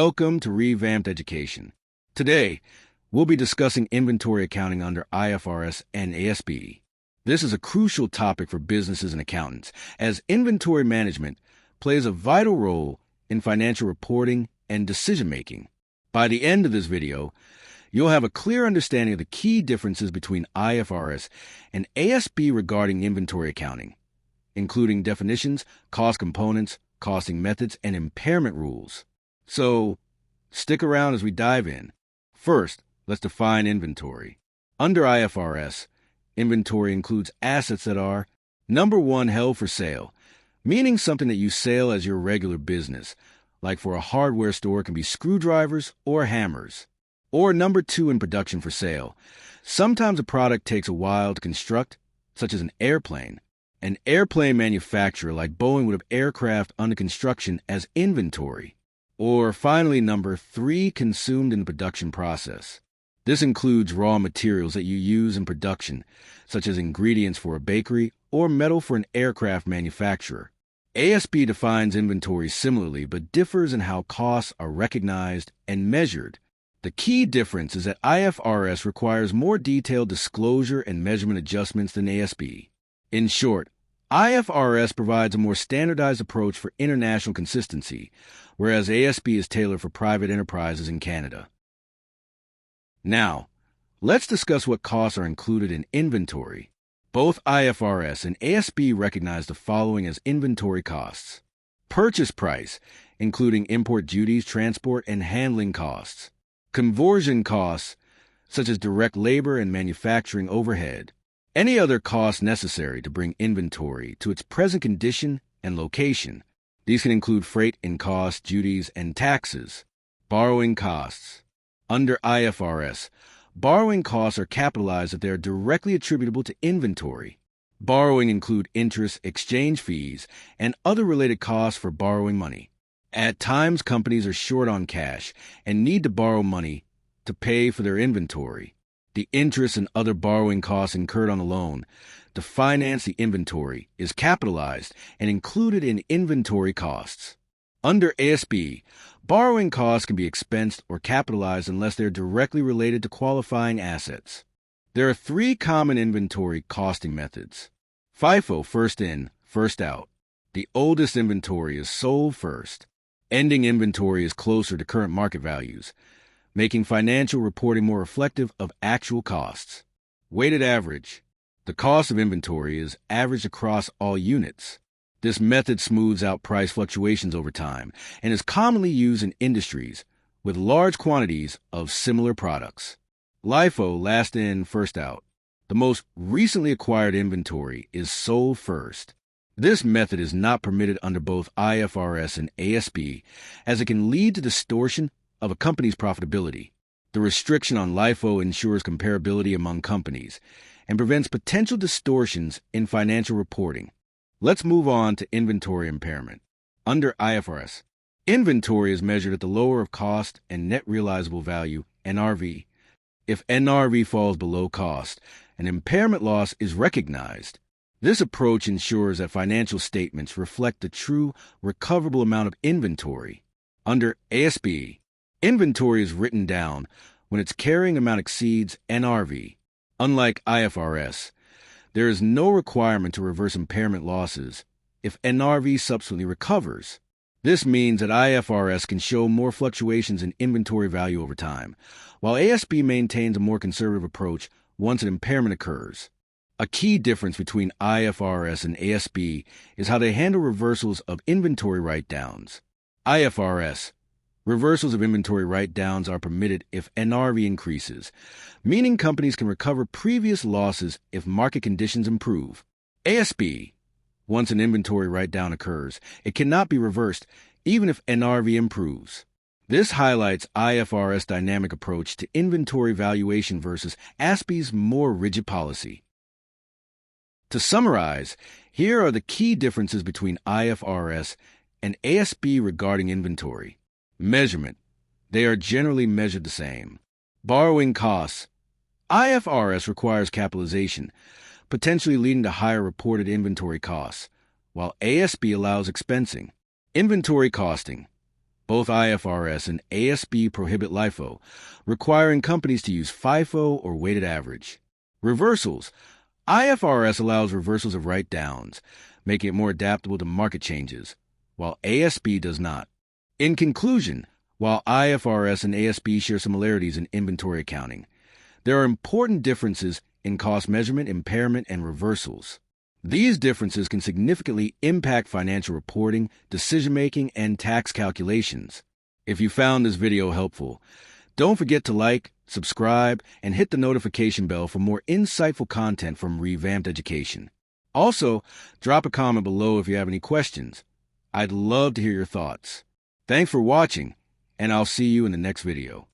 Welcome to Revamped Education. Today, we'll be discussing inventory accounting under IFRS and ASPE. This is a crucial topic for businesses and accountants, as inventory management plays a vital role in financial reporting and decision-making. By the end of this video, you'll have a clear understanding of the key differences between IFRS and ASPE regarding inventory accounting, including definitions, cost components, costing methods, and impairment rules. So, stick around as we dive in. First, let's define inventory. Under IFRS, inventory includes assets that are, number one, held for sale, meaning something that you sell as your regular business, like for a hardware store it can be screwdrivers or hammers. Or number two, in production for sale. Sometimes a product takes a while to construct, such as an airplane. An airplane manufacturer like Boeing would have aircraft under construction as inventory. Or finally, number three, consumed in the production process. This includes raw materials that you use in production, such as ingredients for a bakery or metal for an aircraft manufacturer. ASPE defines inventory similarly, but differs in how costs are recognized and measured. The key difference is that IFRS requires more detailed disclosure and measurement adjustments than ASPE. In short, IFRS provides a more standardized approach for international consistency, whereas ASPE is tailored for private enterprises in Canada. Now, let's discuss what costs are included in inventory. Both IFRS and ASPE recognize the following as inventory costs: purchase price, including import duties, transport, and handling costs; conversion costs, such as direct labor and manufacturing overhead; any other costs necessary to bring inventory to its present condition and location. These can include freight and costs, duties, and taxes. Borrowing costs. Under IFRS, borrowing costs are capitalized if they are directly attributable to inventory. Borrowing include interest, exchange fees, and other related costs for borrowing money. At times, companies are short on cash and need to borrow money to pay for their inventory. The interest and other borrowing costs incurred on the loan to finance the inventory is capitalized and included in inventory costs. Under ASPE, borrowing costs can be expensed or capitalized unless they are directly related to qualifying assets. There are three common inventory costing methods. FIFO, first in, first out. The oldest inventory is sold first. Ending inventory is closer to current market values, making financial reporting more reflective of actual costs. Weighted average. The cost of inventory is averaged across all units. This method smooths out price fluctuations over time and is commonly used in industries with large quantities of similar products. LIFO, last in, first out. The most recently acquired inventory is sold first. This method is not permitted under both IFRS and ASPE, as it can lead to distortion of a company's profitability. The restriction on LIFO ensures comparability among companies and prevents potential distortions in financial reporting. Let's move on to inventory impairment. Under IFRS, inventory is measured at the lower of cost and net realizable value, NRV. If NRV falls below cost, an impairment loss is recognized. This approach ensures that financial statements reflect the true recoverable amount of inventory. Under ASPE, inventory is written down when its carrying amount exceeds NRV. Unlike IFRS, there is no requirement to reverse impairment losses if NRV subsequently recovers. This means that IFRS can show more fluctuations in inventory value over time, while ASPE maintains a more conservative approach once an impairment occurs. A key difference between IFRS and ASPE is how they handle reversals of inventory write-downs. IFRS, reversals of inventory write-downs are permitted if NRV increases, meaning companies can recover previous losses if market conditions improve. ASPE, once an inventory write-down occurs, it cannot be reversed even if NRV improves. This highlights IFRS' dynamic approach to inventory valuation versus ASPE's more rigid policy. To summarize, here are the key differences between IFRS and ASPE regarding inventory. Measurement. They are generally measured the same. Borrowing costs. IFRS requires capitalization, potentially leading to higher reported inventory costs, while ASPE allows expensing. Inventory costing. Both IFRS and ASPE prohibit LIFO, requiring companies to use FIFO or weighted average. Reversals. IFRS allows reversals of write-downs, making it more adaptable to market changes, while ASPE does not. In conclusion, while IFRS and ASPE share similarities in inventory accounting, there are important differences in cost measurement, impairment, and reversals. These differences can significantly impact financial reporting, decision-making, and tax calculations. If you found this video helpful, don't forget to like, subscribe, and hit the notification bell for more insightful content from Revamped Education. Also, drop a comment below if you have any questions. I'd love to hear your thoughts. Thanks for watching, and I'll see you in the next video.